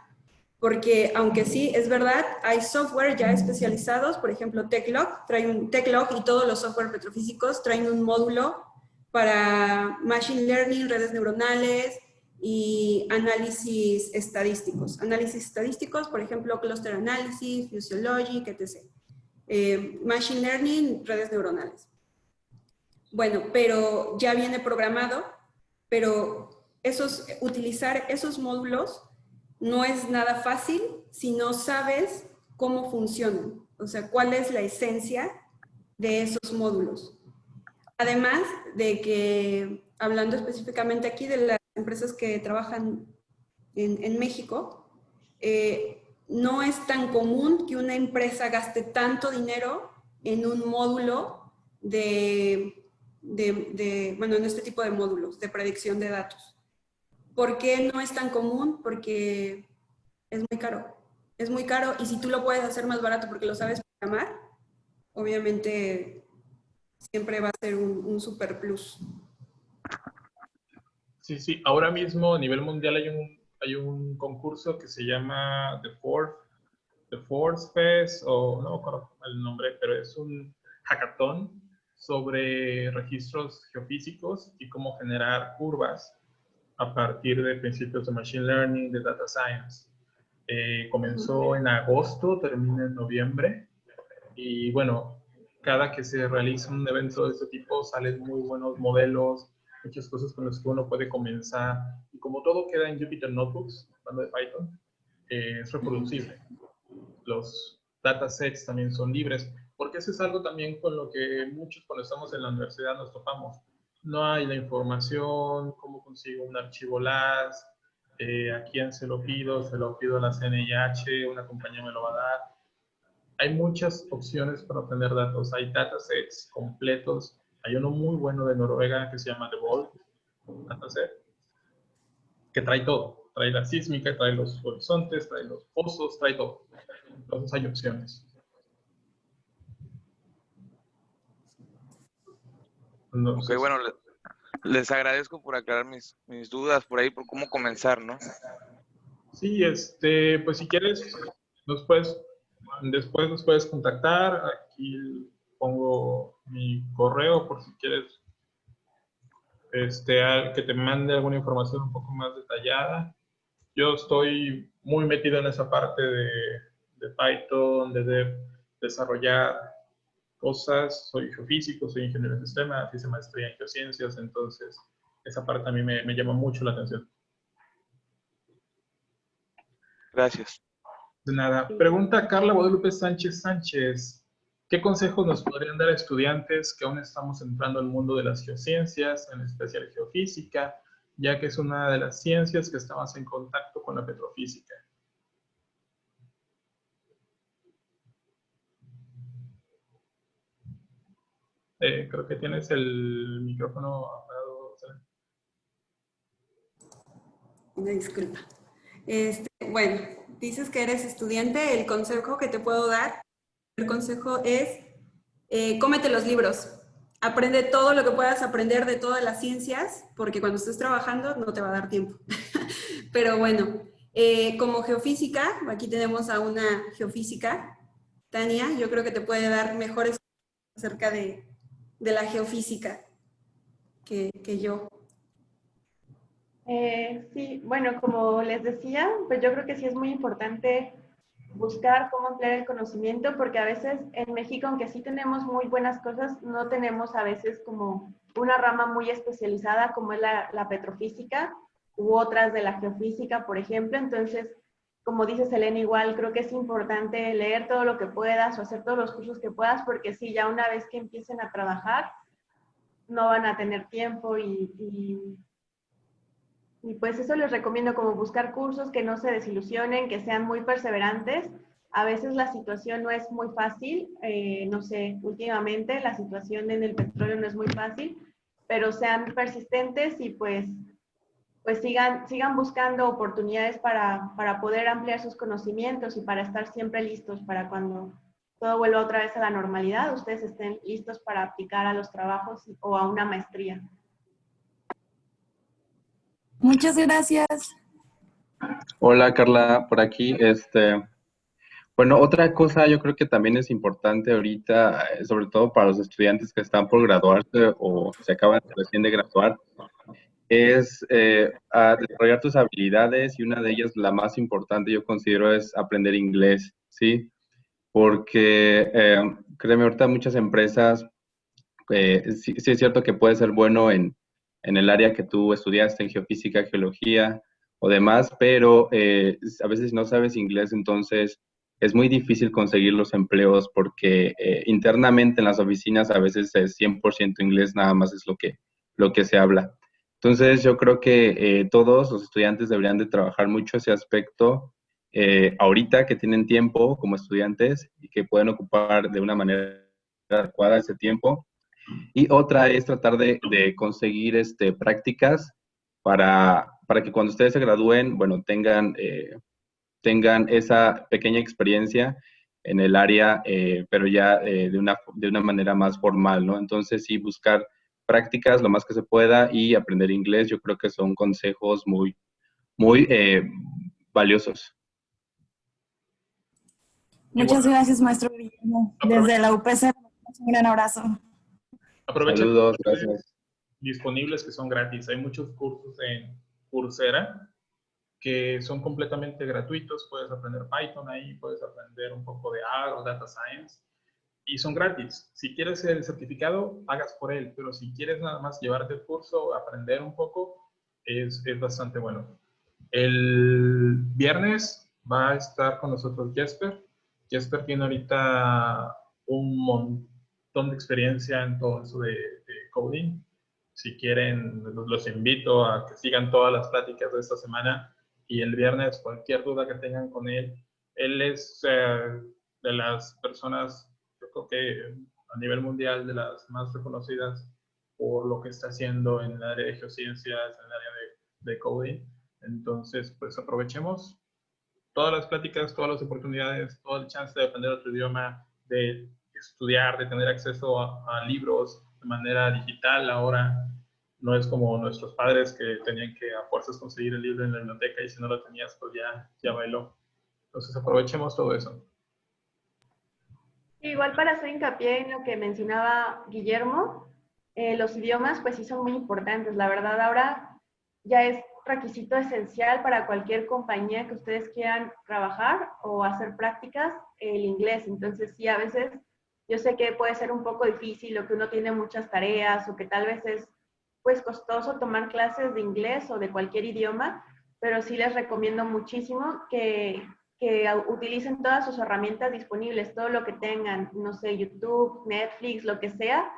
porque aunque sí, es verdad, hay software ya especializados, por ejemplo, Techlog y todos los software petrofísicos traen un módulo para Machine Learning, redes neuronales, y análisis estadísticos. Análisis estadísticos, por ejemplo, Cluster Analysis, Physiologic, etc. Machine Learning, redes neuronales. Bueno, pero ya viene programado, pero utilizar esos módulos no es nada fácil si no sabes cómo funcionan. O sea, cuál es la esencia de esos módulos. Además de que, hablando específicamente aquí de las empresas que trabajan en México, no es tan común que una empresa gaste tanto dinero en un módulo bueno, en este tipo de módulos de predicción de datos. ¿Por qué no es tan común? Porque es muy caro. Es muy caro y si tú lo puedes hacer más barato porque lo sabes programar, obviamente siempre va a ser un super plus. Sí. Ahora mismo a nivel mundial hay un concurso que se llama The Fourth Fest, o no me acuerdo el nombre, pero es un hackathon sobre registros geofísicos y cómo generar curvas a partir de principios de Machine Learning, de Data Science. Comenzó en agosto, termina en noviembre, y bueno, cada que se realiza un evento de este tipo salen muy buenos modelos, muchas cosas con las que uno puede comenzar, y como todo queda en Jupyter Notebooks, hablando de Python, es reproducible. Los datasets también son libres, porque eso es algo también con lo que muchos cuando estamos en la universidad nos topamos. No hay la información, cómo consigo un archivo LAS, a quién se lo pido a la CNIH, una compañía me lo va a dar. Hay muchas opciones para obtener datos, hay datasets completos, hay uno muy bueno de Noruega que se llama The Vault Dataset, que trae todo, trae la sísmica, trae los horizontes, trae los pozos, trae todo. Entonces hay opciones. Entonces, Ok, bueno, les agradezco por aclarar mis dudas por ahí, por cómo comenzar, ¿no? sí, pues si quieres, después nos puedes contactar. Aquí pongo mi correo por si quieres que te mande alguna información un poco más detallada. Yo estoy muy metido en esa parte de Python, de desarrollar cosas. Soy geofísico, soy ingeniero de sistemas, hice maestría en geociencias, entonces esa parte a mí me llama mucho la atención. Gracias. De nada. Pregunta Carla Guadalupe Sánchez Sánchez. ¿Qué consejos nos podrían dar a estudiantes que aún estamos entrando al mundo de las geociencias, en especial geofísica, ya que es una de las ciencias que está más en contacto con la petrofísica? Creo que tienes el micrófono apagado. Una disculpa. Bueno, dices que eres estudiante, el consejo que te puedo dar, el consejo es, cómete los libros. Aprende todo lo que puedas aprender de todas las ciencias, porque cuando estés trabajando no te va a dar tiempo. Pero bueno, como geofísica, aquí tenemos a una geofísica, Tania, yo creo que te puede dar mejores acerca de la geofísica que yo. Sí, bueno, como les decía, pues yo creo que sí es muy importante buscar cómo ampliar el conocimiento, porque a veces en México, aunque sí tenemos muy buenas cosas, no tenemos a veces como una rama muy especializada como es la petrofísica u otras de la geofísica, por ejemplo. Entonces, como dice Selene, igual creo que es importante leer todo lo que puedas o hacer todos los cursos que puedas, porque sí, ya una vez que empiecen a trabajar, no van a tener tiempo y pues eso les recomiendo, como buscar cursos que no se desilusionen, que sean muy perseverantes. A veces la situación no es muy fácil, no sé, últimamente la situación en el petróleo no es muy fácil, pero sean persistentes y pues sigan buscando oportunidades para poder ampliar sus conocimientos y para estar siempre listos para cuando todo vuelva otra vez a la normalidad, ustedes estén listos para aplicar a los trabajos o a una maestría. Muchas gracias. Hola Carla, por aquí. Bueno, otra cosa yo creo que también es importante ahorita, sobre todo para los estudiantes que están por graduarse o se acaban recién de graduar, es a desarrollar tus habilidades y una de ellas, la más importante, yo considero, es aprender inglés, ¿sí? Porque, créeme, ahorita muchas empresas, sí es cierto que puede ser bueno en el área que tú estudiaste, en geofísica, geología o demás, pero a veces si no sabes inglés, entonces es muy difícil conseguir los empleos porque internamente en las oficinas a veces es 100% inglés, nada más es lo que se habla. Entonces yo creo que todos los estudiantes deberían de trabajar mucho ese aspecto ahorita que tienen tiempo como estudiantes y que pueden ocupar de una manera adecuada ese tiempo. Y otra es tratar de conseguir prácticas para que cuando ustedes se gradúen, bueno, tengan esa pequeña experiencia en el área, pero ya de una manera más formal, ¿no? Entonces, sí, buscar prácticas lo más que se pueda y aprender inglés, yo creo que son consejos muy valiosos. Muchas gracias, maestro Guillermo. Desde la UPC, un gran abrazo. Aprovecha Saludos, gracias. disponibles que son gratis. Hay muchos cursos en Coursera que son completamente gratuitos. Puedes aprender Python ahí, puedes aprender un poco de R o Data Science y son gratis. Si quieres el certificado, pagas por él, pero si quieres nada más llevarte el curso, aprender un poco, es bastante bueno. El viernes va a estar con nosotros Jesper. Jesper tiene ahorita un montón de experiencia en todo eso de coding. Si quieren, los invito a que sigan todas las pláticas de esta semana y el viernes cualquier duda que tengan con él. Él es de las personas, yo creo que a nivel mundial, de las más reconocidas por lo que está haciendo en el área de geociencias, en el área de coding. Entonces, pues aprovechemos todas las pláticas, todas las oportunidades, todo el chance de aprender otro idioma, de estudiar, de tener acceso a libros de manera digital. Ahora no es como nuestros padres que tenían que a fuerzas conseguir el libro en la biblioteca y si no lo tenías, pues ya bailó. Entonces aprovechemos todo eso. Igual para hacer hincapié en lo que mencionaba Guillermo, los idiomas pues sí son muy importantes. La verdad ahora ya es requisito esencial para cualquier compañía que ustedes quieran trabajar o hacer prácticas el inglés. Entonces sí, a veces yo sé que puede ser un poco difícil o que uno tiene muchas tareas o que tal vez es pues costoso tomar clases de inglés o de cualquier idioma, pero sí les recomiendo muchísimo que utilicen todas sus herramientas disponibles, todo lo que tengan, no sé, YouTube, Netflix, lo que sea,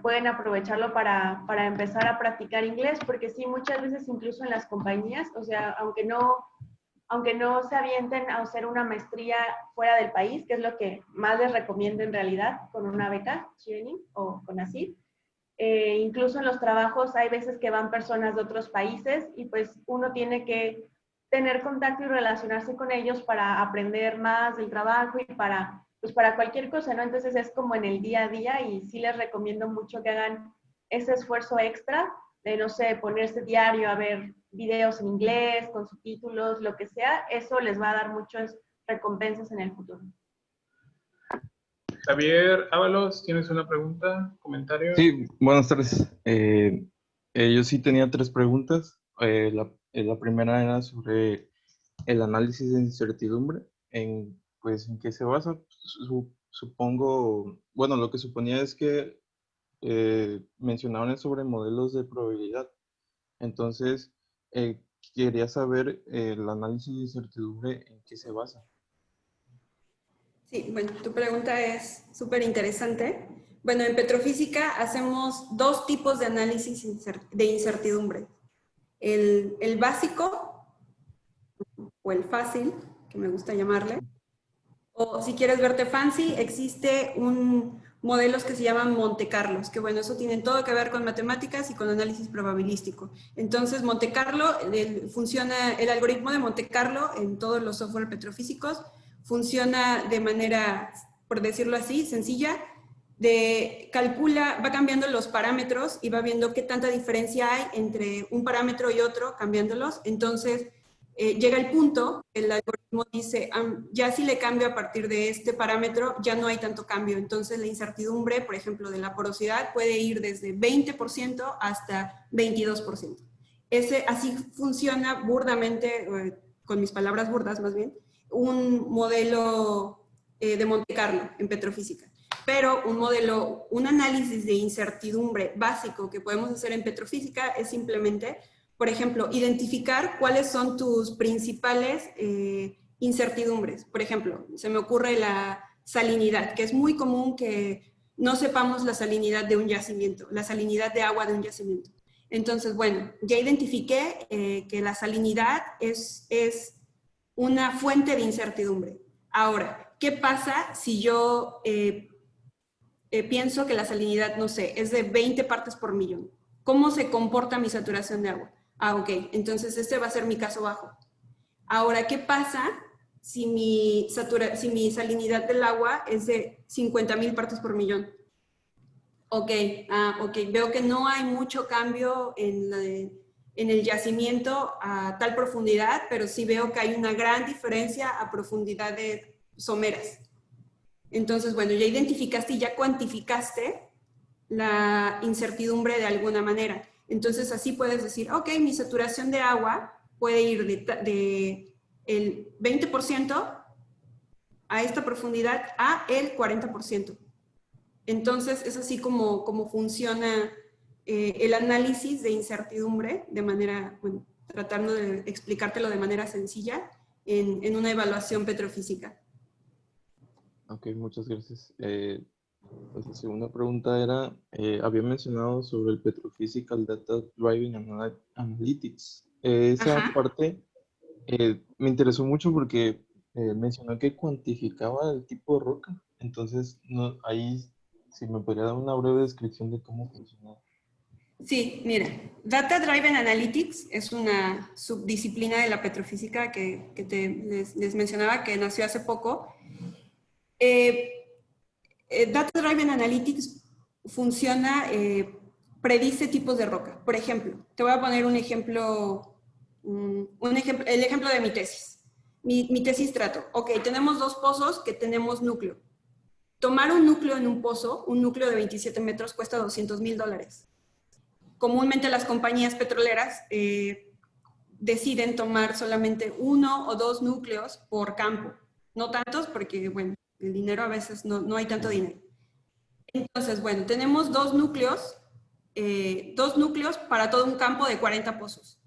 pueden aprovecharlo para empezar a practicar inglés, porque sí, muchas veces incluso en las compañías, o sea, aunque no se avienten a hacer una maestría fuera del país, que es lo que más les recomiendo en realidad, con una beca, Chevening o con ASID, incluso en los trabajos hay veces que van personas de otros países y pues uno tiene que tener contacto y relacionarse con ellos para aprender más del trabajo y para cualquier cosa, ¿no? Entonces es como en el día a día y sí les recomiendo mucho que hagan ese esfuerzo extra de, no sé, ponerse diario a ver videos en inglés, con subtítulos, lo que sea, eso les va a dar muchas recompensas en el futuro. Javier Ábalos, ¿tienes una pregunta, comentario? Sí, buenas tardes. Yo sí tenía 3 preguntas. La primera era sobre el análisis de incertidumbre, pues, ¿en qué se basa? Supongo, bueno, lo que suponía es que mencionaban sobre modelos de probabilidad. Entonces, quería saber el análisis de incertidumbre, ¿en qué se basa? Sí, bueno, tu pregunta es súper interesante. Bueno, en Petrofísica hacemos 2 tipos de análisis de incertidumbre. El básico, o el fácil, que me gusta llamarle. O si quieres verte fancy, existe modelos que se llaman Monte Carlos, que bueno, eso tiene todo que ver con matemáticas y con análisis probabilístico. Entonces, Monte Carlo, funciona el algoritmo de Monte Carlo en todos los software petrofísicos, funciona de manera, por decirlo así, sencilla, va cambiando los parámetros y va viendo qué tanta diferencia hay entre un parámetro y otro, cambiándolos. Entonces, llega el punto, el algoritmo dice, ya si le cambio a partir de este parámetro, ya no hay tanto cambio. Entonces, la incertidumbre, por ejemplo, de la porosidad puede ir desde 20% hasta 22%. Así funciona burdamente, con mis palabras burdas más bien, un modelo de Monte Carlo en petrofísica. Pero un análisis de incertidumbre básico que podemos hacer en petrofísica es simplemente, por ejemplo, identificar cuáles son tus principales incertidumbres. Por ejemplo, se me ocurre la salinidad, que es muy común que no sepamos la salinidad de un yacimiento, la salinidad de agua de un yacimiento. Entonces, bueno, ya identifiqué que la salinidad es una fuente de incertidumbre. Ahora, ¿qué pasa si yo pienso que la salinidad, no sé, es de 20 partes por millón? ¿Cómo se comporta mi saturación de agua? Ok, entonces este va a ser mi caso bajo. Ahora, ¿qué pasa si mi salinidad del agua es de 50,000 partes por millón? Ok, veo que no hay mucho cambio en el yacimiento a tal profundidad, pero sí veo que hay una gran diferencia a profundidades someras. Entonces, bueno, ya identificaste y ya cuantificaste la incertidumbre de alguna manera. Entonces, así puedes decir, ok, mi saturación de agua puede ir de el 20% a esta profundidad a el 40%. Entonces, es así como funciona el análisis de incertidumbre, de manera, bueno, tratando de explicártelo de manera sencilla en una evaluación petrofísica. Ok, muchas gracias. Pues la segunda pregunta era, había mencionado sobre el Petrophysical Data Driving Analytics. Esa Ajá. parte me interesó mucho porque mencionó que cuantificaba el tipo de roca. Entonces, ahí, si me podría dar una breve descripción de cómo funcionaba. Sí, mira, Data Driven Analytics es una subdisciplina de la petrofísica que les mencionaba que nació hace poco. Data Driven Analytics funciona, predice tipos de roca. Por ejemplo, te voy a poner el ejemplo de mi tesis. Mi tesis trato, ok, tenemos 2 pozos que tenemos núcleo. Tomar un núcleo en un pozo, un núcleo de 27 metros, cuesta $200,000. Comúnmente las compañías petroleras deciden tomar solamente 1 o 2 núcleos por campo. No tantos porque, bueno, el dinero a veces no hay tanto dinero. Entonces, bueno, tenemos 2 núcleos para todo un campo de 40 pozos.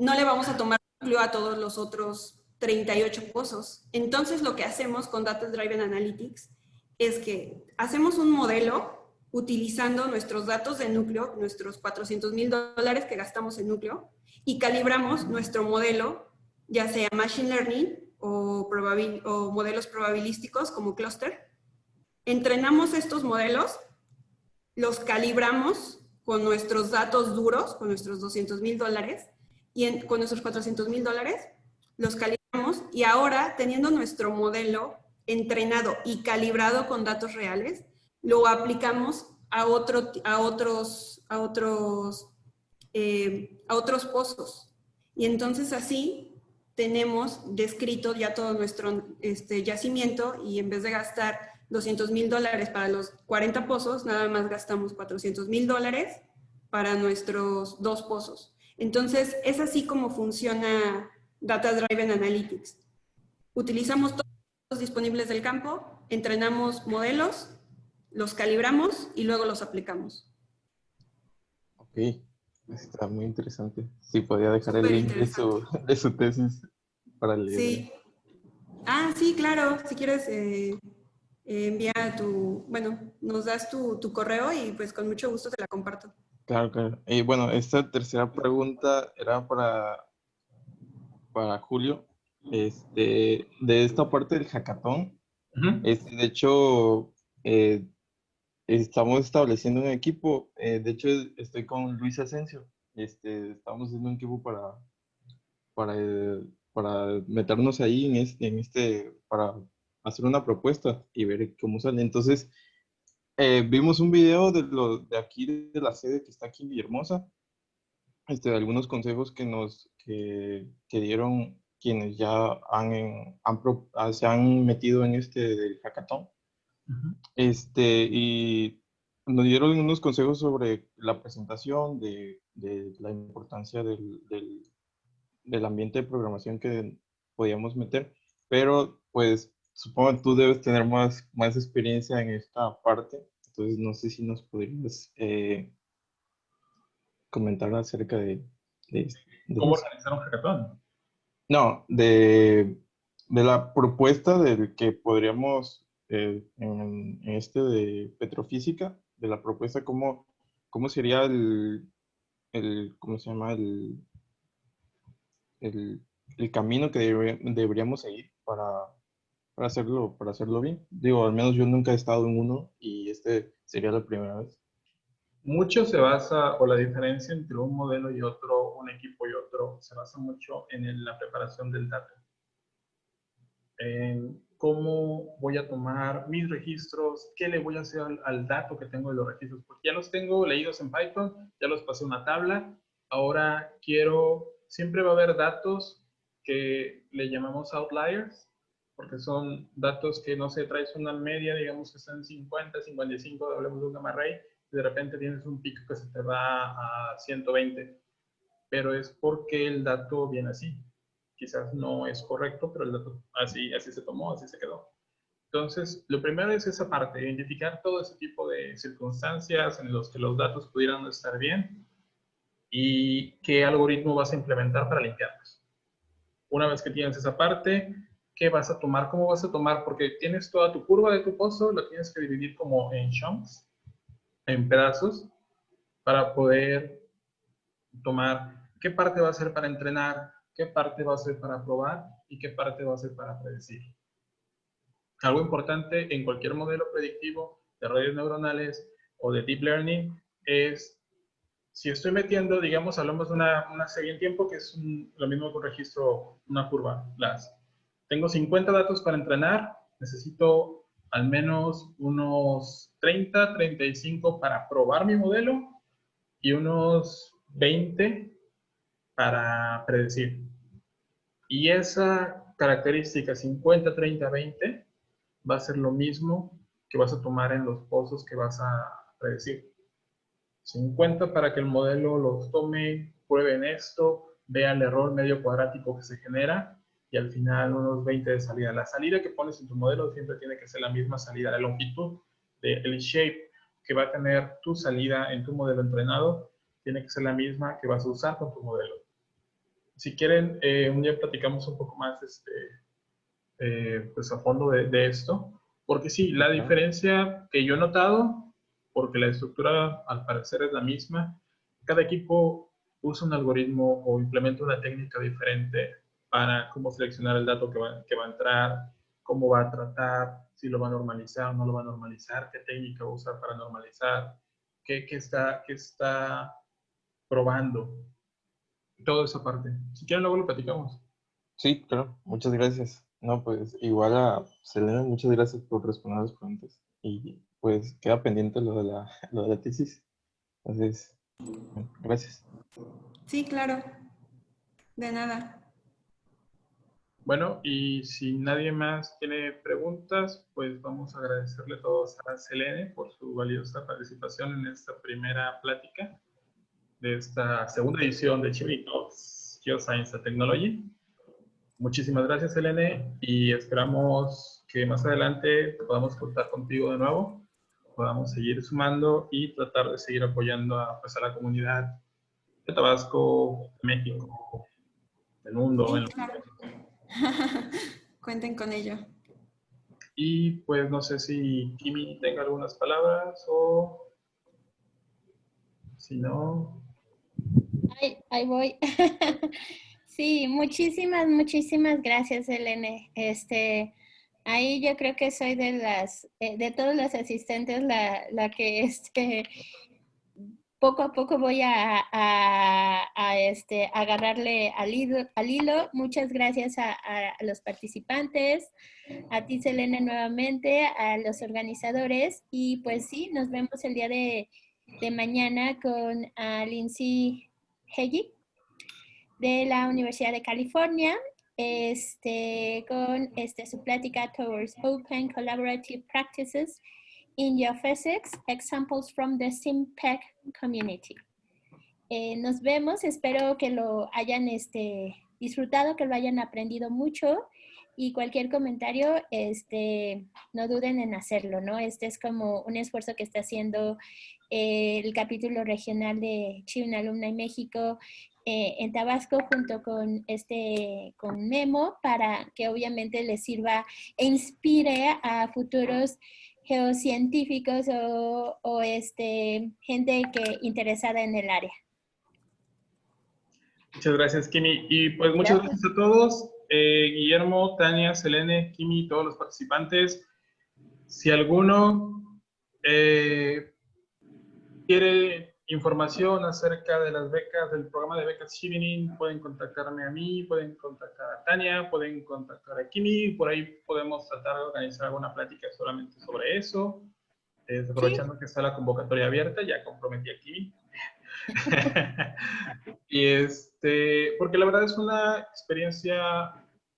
no le vamos a tomar núcleo a todos los otros 38 pozos. Entonces, lo que hacemos con Data Driven Analytics es que hacemos un modelo utilizando nuestros datos de núcleo, nuestros $400,000 que gastamos en núcleo, y calibramos nuestro modelo, ya sea Machine Learning o modelos probabilísticos como Cluster. Entrenamos estos modelos, los calibramos con nuestros datos duros, con nuestros $200,000, y con nuestros $400,000, los calibramos, y ahora, teniendo nuestro modelo entrenado y calibrado con datos reales, lo aplicamos a otros pozos. Y entonces así tenemos descrito ya todo nuestro yacimiento, y en vez de gastar $200,000 para los 40 pozos, nada más gastamos $400,000 para nuestros 2 pozos. Entonces, es así como funciona Data Driven Analytics. Utilizamos todos los datos disponibles del campo, entrenamos modelos, los calibramos y luego los aplicamos. Ok, está muy interesante. Sí, podría dejar el link de su tesis para leer. Sí. Ah, sí, claro. Si quieres, envía nos das tu correo y pues con mucho gusto te la comparto. Claro, claro. Y bueno, esta tercera pregunta era para Julio. De esta parte del hackathon, de hecho, estamos estableciendo un equipo. De hecho, estoy con Luis Asensio. Estamos haciendo un equipo para meternos ahí para hacer una propuesta y ver cómo sale. Entonces, vimos un video de aquí, de la sede que está aquí en Villahermosa, de algunos consejos que dieron quienes ya se han metido en del hackathon. Y nos dieron unos consejos sobre la presentación, de la importancia del ambiente de programación que podíamos meter, pero pues supongo que tú debes tener más experiencia en esta parte, entonces no sé si nos podrías comentar acerca de ¿Cómo eso. organizar un hackathon? No, de la propuesta del que podríamos, en de Petrofísica, de la propuesta, cómo sería ¿cómo se llama? El camino que deberíamos seguir para hacerlo bien. Digo, al menos yo nunca he estado en uno y sería la primera vez. Mucho se basa, o la diferencia entre un modelo y otro, un equipo y otro, se basa mucho en la preparación del dato. En cómo voy a tomar mis registros, qué le voy a hacer al dato que tengo de los registros, porque ya los tengo leídos en Python, ya los pasé a una tabla, ahora siempre va a haber datos que le llamamos outliers, porque son datos que, no sé, traes una media, digamos que están 50, 55, hablemos de un gamma ray, y de repente tienes un pico que se te va a 120, pero es porque el dato viene así. Quizás no es correcto, pero el dato así se tomó, así se quedó. Entonces, lo primero es esa parte, identificar todo ese tipo de circunstancias en los que los datos pudieran estar bien y qué algoritmo vas a implementar para limpiarlos. Una vez que tienes esa parte, ¿qué vas a tomar? ¿Cómo vas a tomar? Porque tienes toda tu curva de tu pozo, la tienes que dividir como en chunks, en pedazos, para poder tomar qué parte va a ser para entrenar, qué parte va a ser para probar y qué parte va a ser para predecir. Algo importante en cualquier modelo predictivo de redes neuronales o de deep learning es, si estoy metiendo, digamos, hablamos de una serie en tiempo, que es lo mismo que un registro, una curva. Tengo 50 datos para entrenar, necesito al menos unos 30, 35 para probar mi modelo y unos 20 para predecir. Y esa característica 50, 30, 20 va a ser lo mismo que vas a tomar en los pozos que vas a predecir. 50 para que el modelo los tome, prueben esto, vea el error medio cuadrático que se genera y al final unos 20 de salida. La salida que pones en tu modelo siempre tiene que ser la misma salida. La longitud del shape que va a tener tu salida en tu modelo entrenado tiene que ser la misma que vas a usar con tu modelo. si quieren, un día platicamos un poco más pues a fondo de esto, porque sí, la diferencia que yo he notado, porque la estructura al parecer es la misma, cada equipo usa un algoritmo o implementa una técnica diferente para cómo seleccionar el dato que va a entrar, cómo va a tratar, si lo va a normalizar o no lo va a normalizar, qué técnica va a usar para normalizar, qué está probando, toda esa parte. Si quieren, luego lo platicamos. Sí, claro, muchas gracias. No, pues igual a Selena, muchas gracias por responder las preguntas. Y pues queda pendiente lo de la tesis. Entonces, bueno, gracias. Sí, claro. De nada. Bueno, y si nadie más tiene preguntas, pues vamos a agradecerle a todos a Selene por su valiosa participación en esta primera plática de esta segunda edición de Chimney Talks, Geoscience and Technology. Muchísimas gracias, Selene, y esperamos que más adelante podamos contar contigo de nuevo, podamos seguir sumando y tratar de seguir apoyando pues, a la comunidad de Tabasco, de México, del mundo. Sí, En lo claro. Cuenten con ello. Y pues no sé si Kimi tenga algunas palabras o si no. Ahí voy. Sí, muchísimas gracias, Elene. Ahí yo creo que soy de todos los asistentes, la que poco a poco voy a agarrarle al hilo. Muchas gracias a los participantes, a ti, Selene, nuevamente, a los organizadores. Y pues sí, nos vemos el día de mañana con Lindsay Heggie de la Universidad de California, con su plática Towards Open Collaborative Practices in Geophysics, Examples from the SIMPEC Community. Nos vemos, espero que lo hayan disfrutado, que lo hayan aprendido mucho, y cualquier comentario, no duden en hacerlo, ¿no? Este es como un esfuerzo que está haciendo el capítulo regional de Chiun Alumni México en Tabasco, junto con con Memo, para que obviamente les sirva e inspire a futuros geocientíficos o gente interesada en el área. Muchas gracias, Kimi. Y pues muchas gracias a todos. Guillermo, Tania, Selene, Kimi, todos los participantes. Si alguno quiere información acerca de las becas, del programa de becas Chevening, pueden contactarme a mí, pueden contactar a Tania, pueden contactar a Kimi, por ahí podemos tratar de organizar alguna plática solamente sobre eso. Aprovechando que está la convocatoria abierta, ya comprometí a Kimi. Y porque la verdad es una experiencia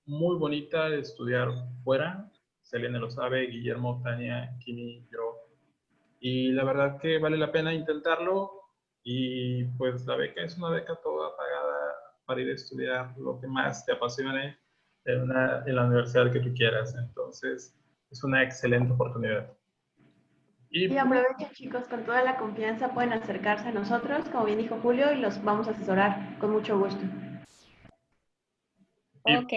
muy bonita de estudiar fuera. Selene lo sabe, Guillermo, Tania, Kimi, yo. Y la verdad que vale la pena intentarlo. Y pues la beca es una beca toda pagada para ir a estudiar lo que más te apasione en la universidad que tú quieras. Entonces, es una excelente oportunidad. Y aprovechen, chicos, con toda la confianza pueden acercarse a nosotros, como bien dijo Julio, y los vamos a asesorar con mucho gusto. Ok.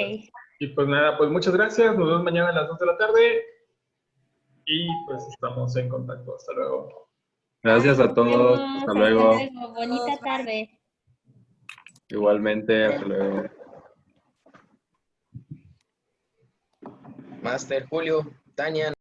Y pues nada, pues muchas gracias. Nos vemos mañana a las 2 de la tarde. Y pues estamos en contacto. Hasta luego. Gracias a todos. Hasta luego. Bonita tarde. Igualmente, hasta luego. Master, Julio, Tania.